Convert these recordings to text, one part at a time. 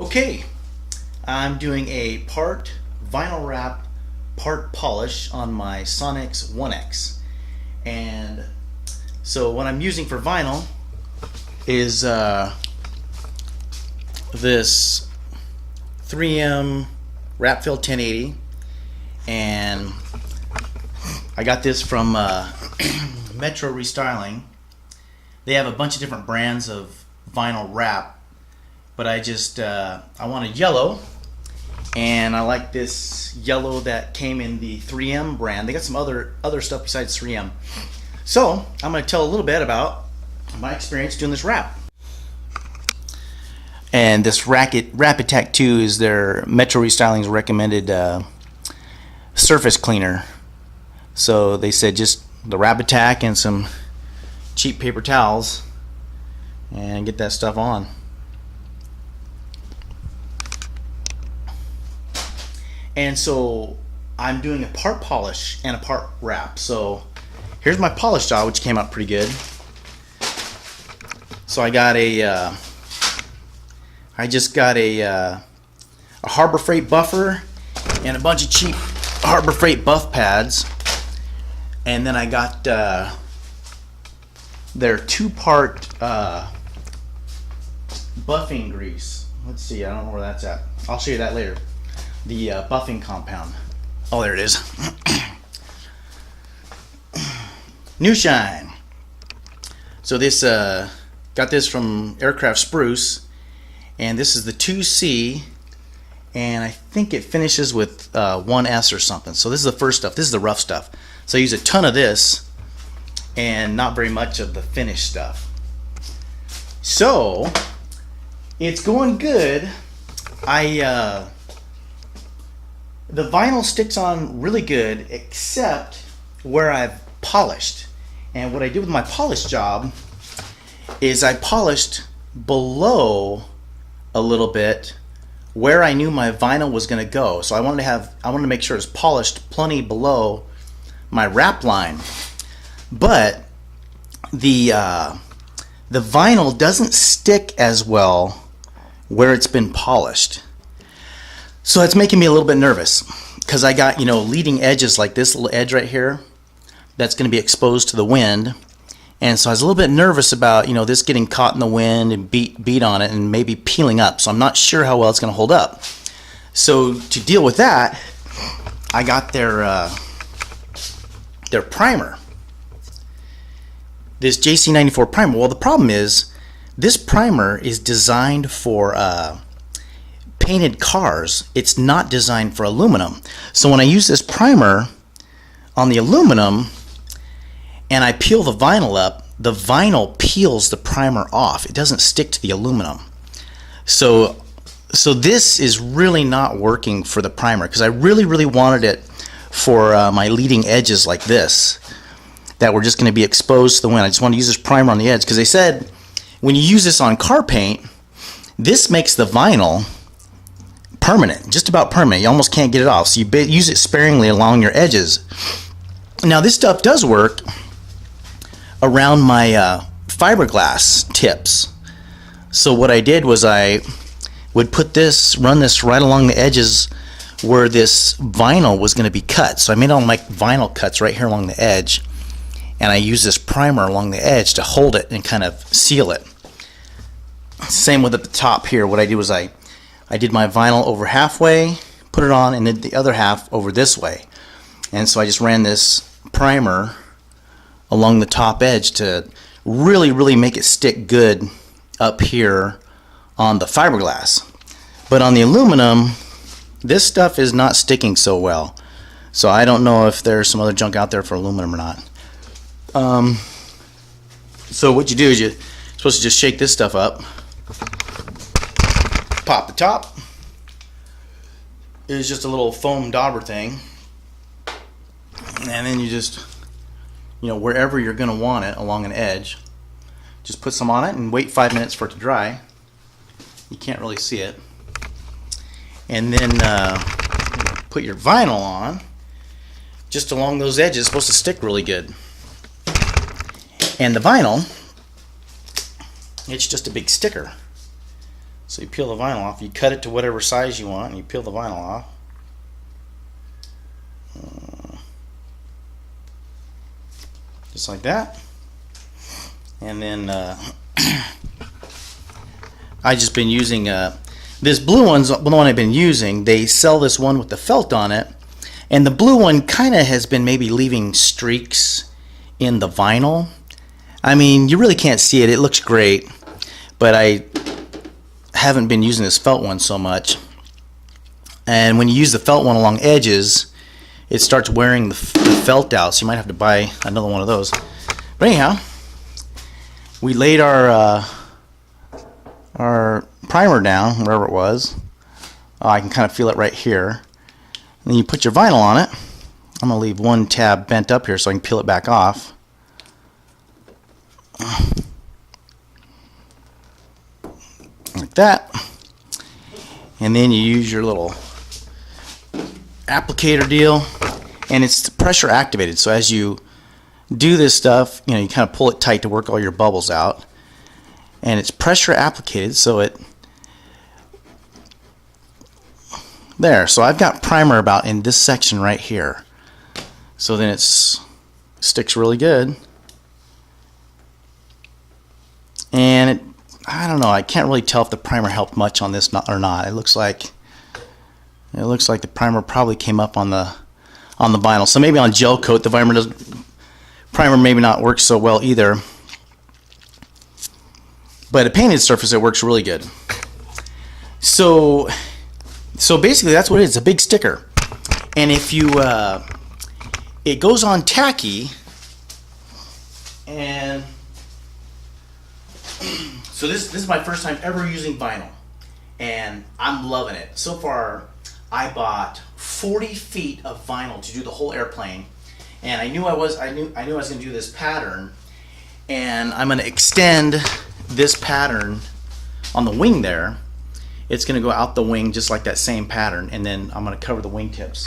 Okay, I'm doing a part vinyl wrap, part polish on my Sonex Onex. And so what I'm using for vinyl is this 3M wrap fill 1080, and I got this from Metro Restyling. They have a bunch of different brands of vinyl wrap, but I wanted yellow, and I like this yellow that came in the 3M brand. They got some other stuff besides 3M. So I'm going to tell a little bit about my experience doing this wrap. And this Rapid Tack 2 is their Metro Restyling's recommended surface cleaner. So they said just the Rapid Tack and some cheap paper towels and get that stuff on. And so I'm doing a part polish and a part wrap. So here's my polish job, which came out pretty good. So I just got a Harbor Freight buffer and a bunch of cheap Harbor Freight buff pads, and then I got their 2-part buffing grease. Let's see, I don't know where that's at. I'll show you that later. The buffing compound. Oh, there it is. New Shine. So this got this from Aircraft Spruce, and this is the 2C, and I think it finishes with 1S or something. So this is the first stuff. This is the rough stuff. So I use a ton of this and not very much of the finished stuff. So it's going good. The vinyl sticks on really good, except where I've polished. And what I did with my polish job is I polished below a little bit where I knew my vinyl was going to go. So I wanted to make sure it was polished plenty below my wrap line. But the vinyl doesn't stick as well where it's been polished. So that's making me a little bit nervous, because I got, leading edges like this little edge right here that's going to be exposed to the wind. And so I was a little bit nervous about, this getting caught in the wind and beat on it and maybe peeling up. So I'm not sure how well it's going to hold up. So to deal with that, I got their primer, this JC94 primer. Well, the problem is this primer is designed for painted cars. It's not designed for aluminum. So when I use this primer on the aluminum and I peel the vinyl up, the vinyl peels the primer off. It doesn't stick to the aluminum. So this is really not working for the primer, because I really wanted it for my leading edges like this that were just going to be exposed to the wind. I just want to use this primer on the edge, because they said when you use this on car paint, this makes the vinyl permanent, just about permanent. You almost can't get it off, so you use it sparingly along your edges. Now this stuff does work around my fiberglass tips. So what I did was I would run this right along the edges where this vinyl was going to be cut. So I made all my vinyl cuts right here along the edge, and I used this primer along the edge to hold it and kind of seal it. Same with at the top here. What I did was I did my vinyl over halfway, put it on, and then the other half over this way. And so I just ran this primer along the top edge to really make it stick good up here on the fiberglass. But on the aluminum, this stuff is not sticking so well. So I don't know if there's some other junk out there for aluminum or not. So what you do is you're supposed to just shake this stuff up. Pop the top. It's just a little foam dauber thing, and then you just, wherever you're going to want it along an edge, just put some on it and wait 5 minutes for it to dry. You can't really see it. And then put your vinyl on just along those edges. It's supposed to stick really good. And the vinyl, it's just a big sticker. So you peel the vinyl off, you cut it to whatever size you want, and you peel the vinyl off. Just like that. And then I just been using this blue one's the one I've been using. They sell this one with the felt on it, and the blue one kind of has been maybe leaving streaks in the vinyl. I mean, you really can't see it. It looks great, but I haven't been using this felt one so much. And when you use the felt one along edges, it starts wearing the felt out, so you might have to buy another one of those. But anyhow, we laid our primer down, wherever it was. I can kind of feel it right here. And then you put your vinyl on it. I'm going to leave one tab bent up here so I can peel it back off. Like that. And then you use your little applicator deal, and it's pressure activated, so as you do this stuff, you know, you kind of pull it tight to work all your bubbles out, and it's pressure applicated, so it there. So I've got primer about in this section right here, so then it sticks really good. And I don't know, I can't really tell if the primer helped much on this or not. It looks like the primer probably came up on the vinyl. So maybe on gel coat the primer maybe not work so well either. But a painted surface it works really good. So basically that's what it is. It's a big sticker. And if you it goes on tacky, and so this is my first time ever using vinyl, and I'm loving it. So far I bought 40 feet of vinyl to do the whole airplane, and I knew I was going to do this pattern, and I'm going to extend this pattern on the wing there. It's going to go out the wing just like that same pattern, and then I'm going to cover the wingtips.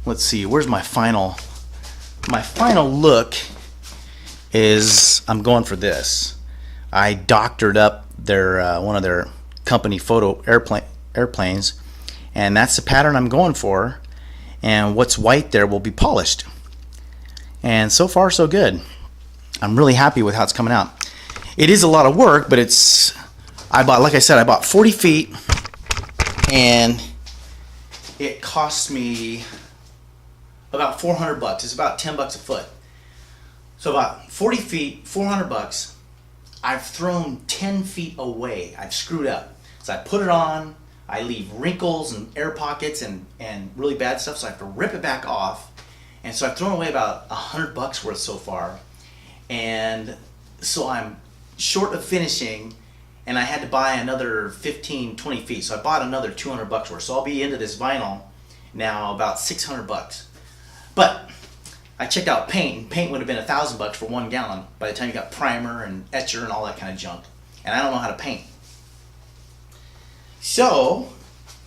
Let's see, where's my final look is I'm going for this. I doctored up their one of their company photo airplanes, and that's the pattern I'm going for, and what's white there will be polished. And so far so good. I'm really happy with how it's coming out. It is a lot of work, but like I said, I bought 40 feet, and it cost me about $400. It's about $10 a foot. So about 40 feet, $400. I've thrown 10 feet away. I've screwed up. So I put it on, I leave wrinkles and air pockets and really bad stuff, so I have to rip it back off. And so I've thrown away about $100 worth so far. And so I'm short of finishing, and I had to buy another 15, 20 feet. So I bought another $200 worth. So I'll be into this vinyl now about $600. But I checked out paint, and paint would have been $1,000 for 1 gallon by the time you got primer and etcher and all that kind of junk. And I don't know how to paint. So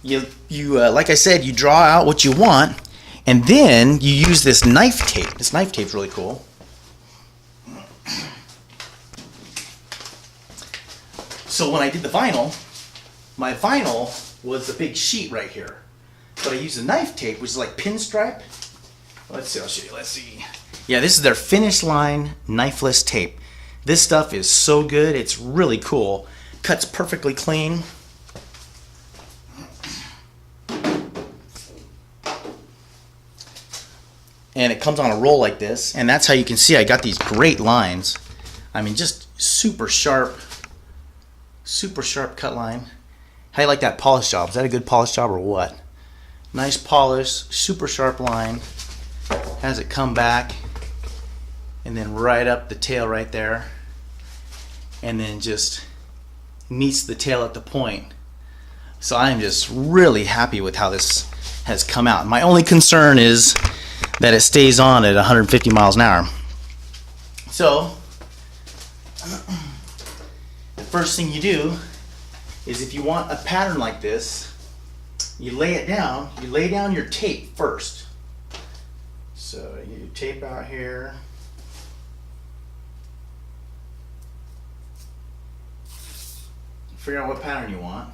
you like I said, you draw out what you want, and then you use this knife tape. This knife tape's really cool. So when I did the vinyl, my vinyl was a big sheet right here, but I used a knife tape, which is like pinstripe. Let's see, I'll show you. Let's see. Yeah, this is their Finish Line knifeless tape. This stuff is so good. It's really cool. Cuts perfectly clean. And it comes on a roll like this, and that's how you can see I got these great lines. I mean, just super sharp cut line. How do you like that polish job? Is that a good polish job or what? Nice polish, super sharp line. Has it come back, and then right up the tail right there, and then just meets the tail at the point. So I am just really happy with how this has come out. My only concern is that it stays on at 150 miles an hour. So the first thing you do is, if you want a pattern like this, you lay it down. You lay down your tape first. So you tape out here. Figure out what pattern you want.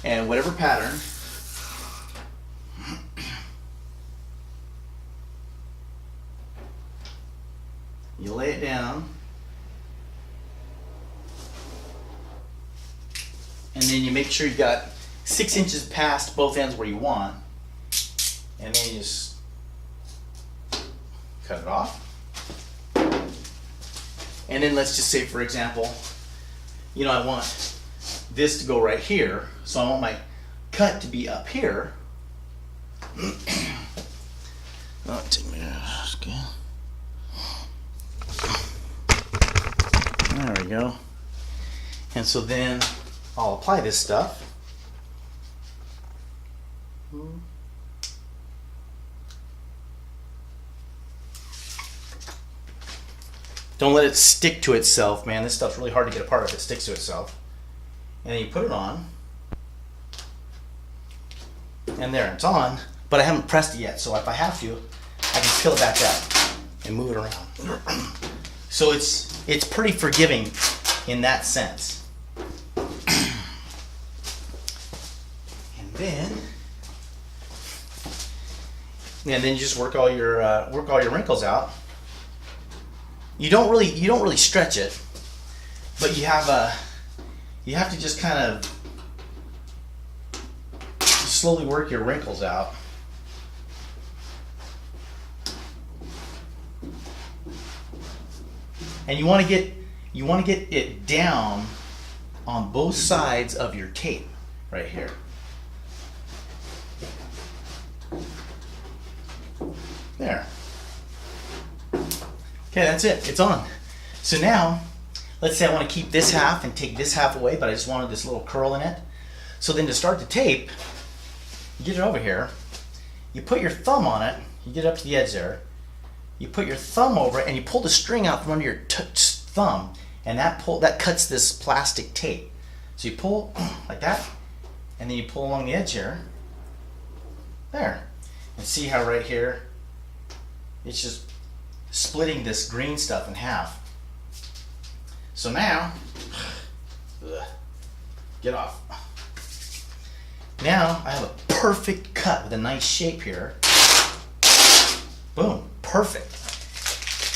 And whatever pattern, you lay it down, and then you make sure you got 6 inches past both ends where you want, and then you just cut it off. And then let's just say, for example, you know, I want this to go right here, so I want my cut to be up here. Oh, take me okay. There we go. And so then I'll apply this stuff. Don't let it stick to itself, man. This stuff's really hard to get apart if it sticks to itself. And then you put it on. And there, it's on. But I haven't pressed it yet, so if I have to, I can peel it back out and move it around. So it's pretty forgiving in that sense. And then you just work all your wrinkles out. You don't really stretch it, but you have to just kind of slowly work your wrinkles out. And you want to get it down on both sides of your tape right here. There. Okay, that's it. It's on. So now, let's say I want to keep this half and take this half away, but I just wanted this little curl in it. So then to start the tape, you get it over here, you put your thumb on it, you get up to the edge there, you put your thumb over it, and you pull the string out from under your thumb, and that cuts this plastic tape. So you pull like that, and then you pull along the edge here, there, and see how right here, it's just splitting this green stuff in half. So now, get off. Now I have a perfect cut with a nice shape here. Boom, perfect.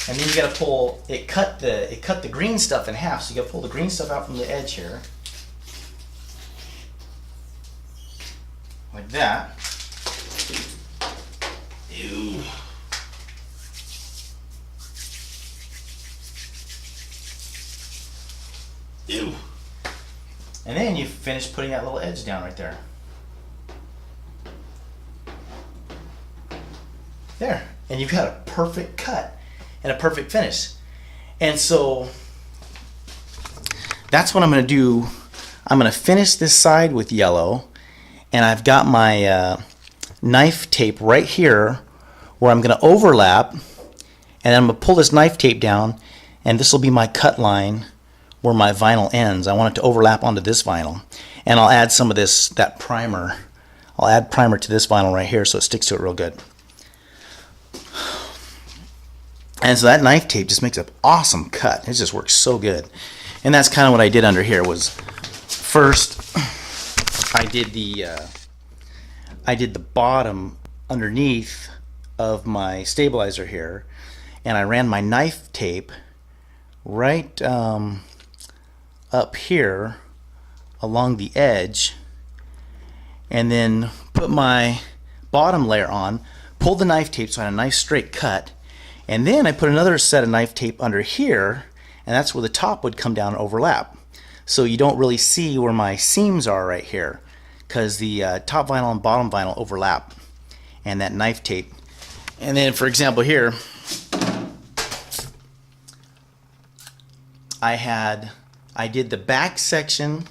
And then you gotta pull, it cut the green stuff in half, so you gotta pull the green stuff out from the edge here. Like that. Ew. Ew. And then you finish putting that little edge down right there. There. And you've got a perfect cut and a perfect finish. And so that's what I'm going to do. I'm going to finish this side with yellow, and I've got my knife tape right here where I'm going to overlap, and I'm going to pull this knife tape down, and this will be my cut line where my vinyl ends. I want it to overlap onto this vinyl, and I'll add some of that primer. I'll add primer to this vinyl right here so it sticks to it real good. And so that knife tape just makes an awesome cut. It just works so good. And that's kind of what I did under here. Was first I did the bottom underneath of my stabilizer here, and I ran my knife tape right up here along the edge, and then put my bottom layer on, pulled the knife tape so I had a nice straight cut, and then I put another set of knife tape under here, and that's where the top would come down and overlap. So you don't really see where my seams are right here, because the top vinyl and bottom vinyl overlap, and that knife tape. And then, for example, here I did the back section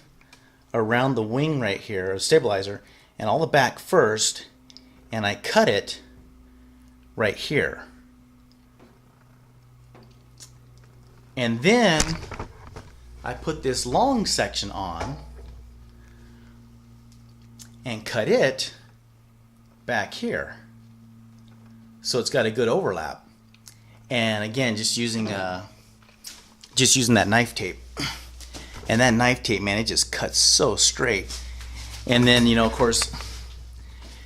around the wing right here, a stabilizer, and all the back first, and I cut it right here. And then I put this long section on and cut it back here. So it's got a good overlap. And again, just using that knife tape. And that knife tape, man, it just cuts so straight. And then, of course,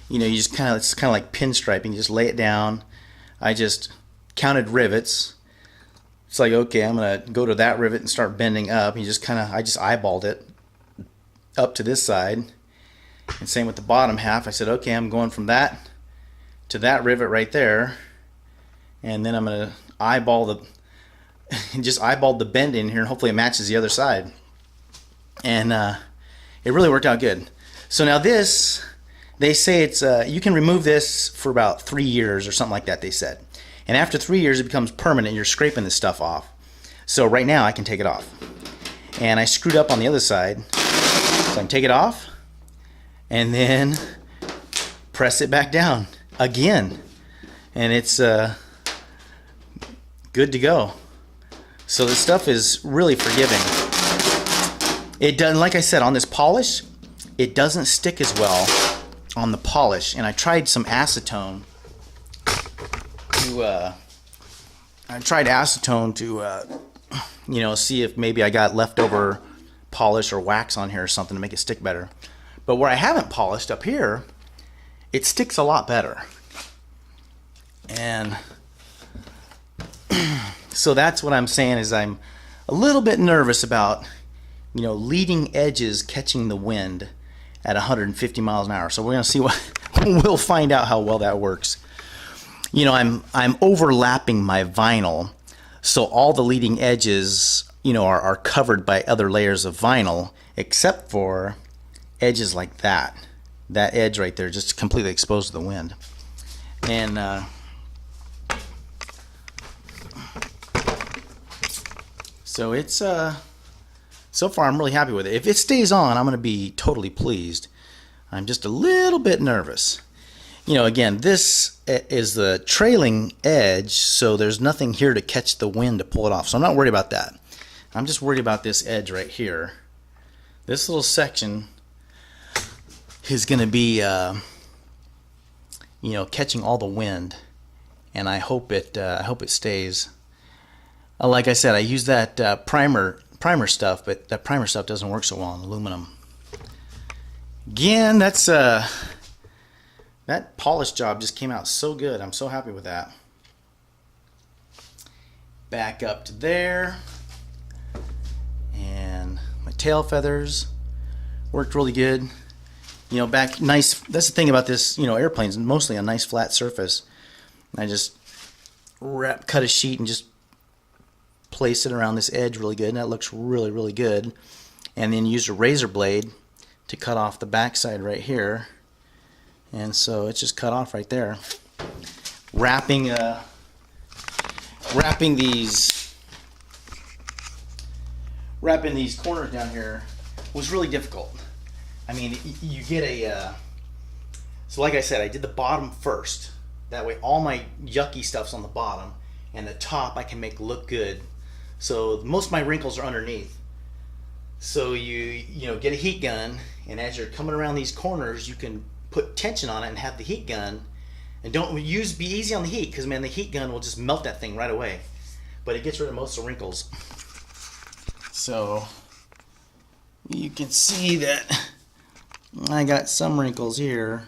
you just it's kind of like pinstriping. You just lay it down. I just counted rivets. It's like, okay, I'm gonna go to that rivet and start bending up. I just eyeballed it up to this side. And same with the bottom half. I said, okay, I'm going from that to that rivet right there. And then I'm gonna just eyeball the bend in here, and hopefully it matches the other side. And it really worked out good. So now this, they say it's you can remove this for about 3 years or something like that, they said. And after 3 years it becomes permanent. You're scraping this stuff off. So right now I can take it off. And I screwed up on the other side. So I can take it off and then press it back down again. And it's good to go. So this stuff is really forgiving. It doesn't, like I said, on this polish, it doesn't stick as well on the polish. And I tried some acetone to see if maybe I got leftover polish or wax on here or something to make it stick better. But where I haven't polished up here, it sticks a lot better. And so that's what I'm saying, is I'm a little bit nervous about leading edges catching the wind at 150 miles an hour. So we're gonna see we'll find out how well that works. I'm overlapping my vinyl, so all the leading edges are covered by other layers of vinyl, except for edges like that edge right there, just completely exposed to the wind. And so it's so far I'm really happy with it. If it stays on, I'm going to be totally pleased. I'm just a little bit nervous. Again, this is the trailing edge, so there's nothing here to catch the wind to pull it off. So I'm not worried about that. I'm just worried about this edge right here. This little section is going to be, catching all the wind, and I hope it stays. Like I said, I use that primer stuff, but that primer stuff doesn't work so well on aluminum. Again, that polish job just came out so good. I'm so happy with that. Back up to there. And my tail feathers worked really good. Back nice. That's the thing about this, airplanes, mostly a nice flat surface. I just cut a sheet and just place it around this edge really good, and that looks really, really good. And then use a razor blade to cut off the backside right here. And so it's just cut off right there. Wrapping these corners down here was really difficult. I mean, you get so like I said, I did the bottom first. That way all my yucky stuff's on the bottom, and the top I can make look good. So most of my wrinkles are underneath. So you get a heat gun, and as you're coming around these corners, you can put tension on it and have the heat gun, and be easy on the heat, because man, the heat gun will just melt that thing right away. But it gets rid of most of the wrinkles. So you can see that I got some wrinkles here,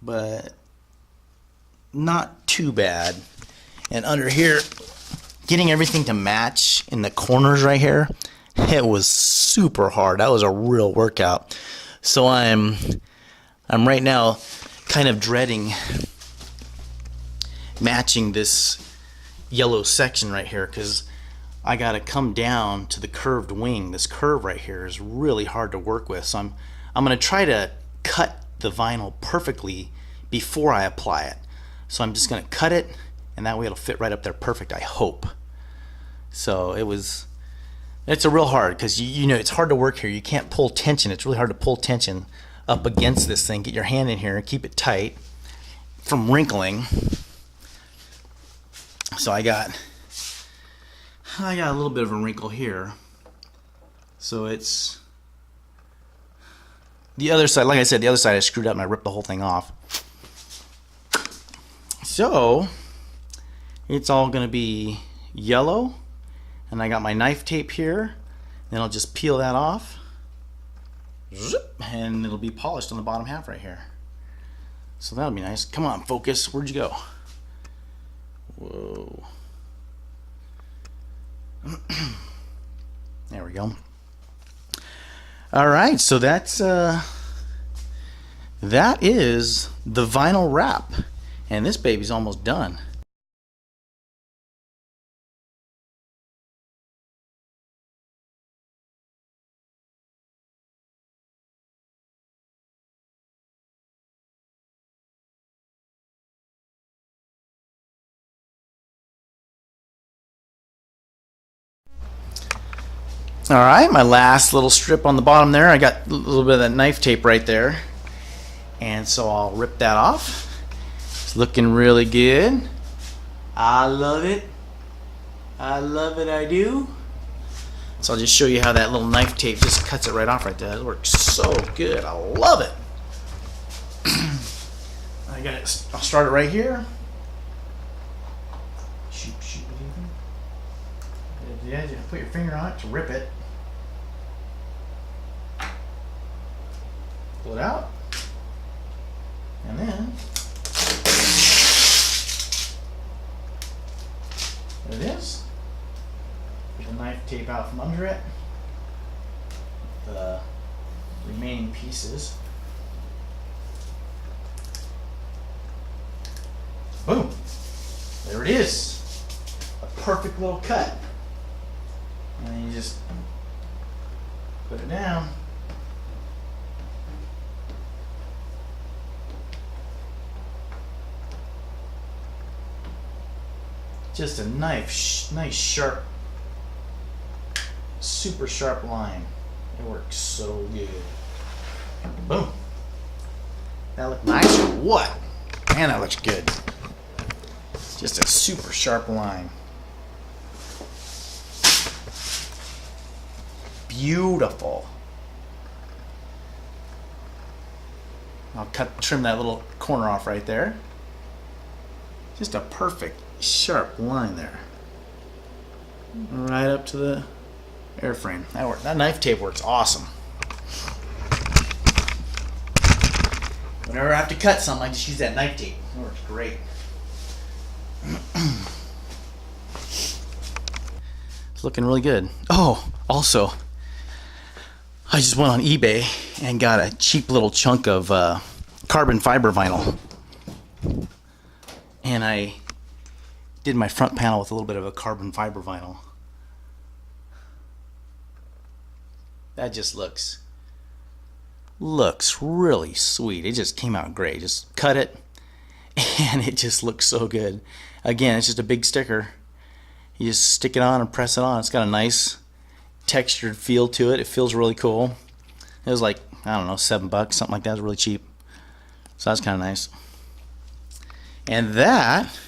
but not too bad. And under here, getting everything to match in the corners right here, it was super hard. That was a real workout. So I'm right now kind of dreading matching this yellow section right here, because I got to come down to the curved wing. This curve right here is really hard to work with. So I'm going to try to cut the vinyl perfectly before I apply it. So I'm just going to cut it, and that way it'll fit right up there perfect, I hope. So it's a real hard, because it's hard to work here. You can't pull tension. It's really hard to pull tension up against this thing. Get your hand in here and keep it tight from wrinkling. So I got a little bit of a wrinkle here. So it's the other side. Like I said, the other side I screwed up and I ripped the whole thing off. So it's all going to be yellow, and I got my knife tape here. Then I'll just peel that off, Zip, and it'll be polished on the bottom half right here. So that'll be nice. Come on, focus. Where'd you go? Whoa. There we go. All right, so that is the vinyl wrap, and this baby's almost done. All right, my last little strip on the bottom there. I got a little bit of that knife tape right there, and so I'll rip that off. It's looking really good. I love it. I love it, I do. So I'll just show you how that little knife tape just cuts it right off right there. It works so good. I love it. I'll start it right here. Shoot. Yeah, you put your finger on it to rip it. Pull it out, and then there it is. Get the knife tape out from under it. The remaining pieces. Boom! There it is. A perfect little cut. And then you just put it down. Just a nice sharp, super sharp line. It works so good. Boom. That look nice or what? Man, that looks good. Just a super sharp line. Beautiful. I'll trim that little corner off right there. Just a perfect sharp line there. Right up to the airframe. That knife tape works awesome. Whenever I have to cut something, I just use that knife tape. It works great. It's looking really good. Oh, also, I just went on eBay and got a cheap little chunk of carbon fiber vinyl. And I did my front panel with a little bit of a carbon fiber vinyl. That just looks really sweet. It just came out great. Just cut it and it just looks so good. Again, it's just a big sticker. You just stick it on and press it on. It's got a nice textured feel to it. It feels really cool. It was like, I don't know, $7, something like that. It was really cheap. So that's kind of nice. And that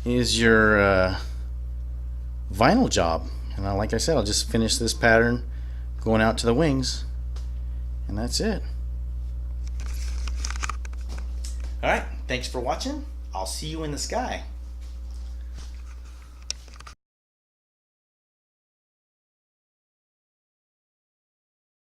is your vinyl job. And like I said, I'll just finish this pattern going out to the wings, and that's it. Alright, thanks for watching. I'll see you in the sky.